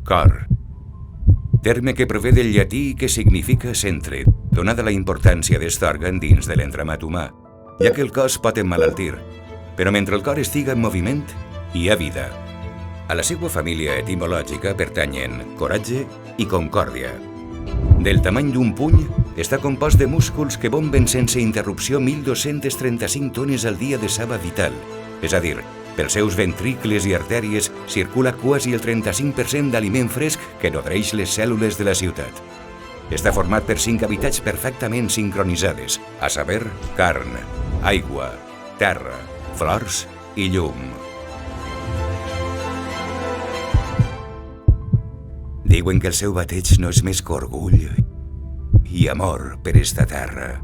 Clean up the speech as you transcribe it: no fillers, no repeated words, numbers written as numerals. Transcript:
Cor. Terme que prové del llatí i que significa centre, donada la importància d'est òrgan dins de l'entramat humà, ja que el cos pot emmalaltir, però mentre el cor estiga en moviment, hi ha vida. A la seva família etimològica pertanyen coratge i concòrdia. Del tamany d'un puny, està compost de músculs que bomben sense interrupció 1.235 tones al dia de saba vital, és a dir, pels seus ventricles i artèries circula quasi el 35% d'aliment fresc que nodreix les cèl·lules de la ciutat. Està format per 5 hàbitats perfectament sincronitzades, a saber, carn, aigua, terra, flors i llum. Diuen que el seu bateig no és més que orgull i amor per esta terra.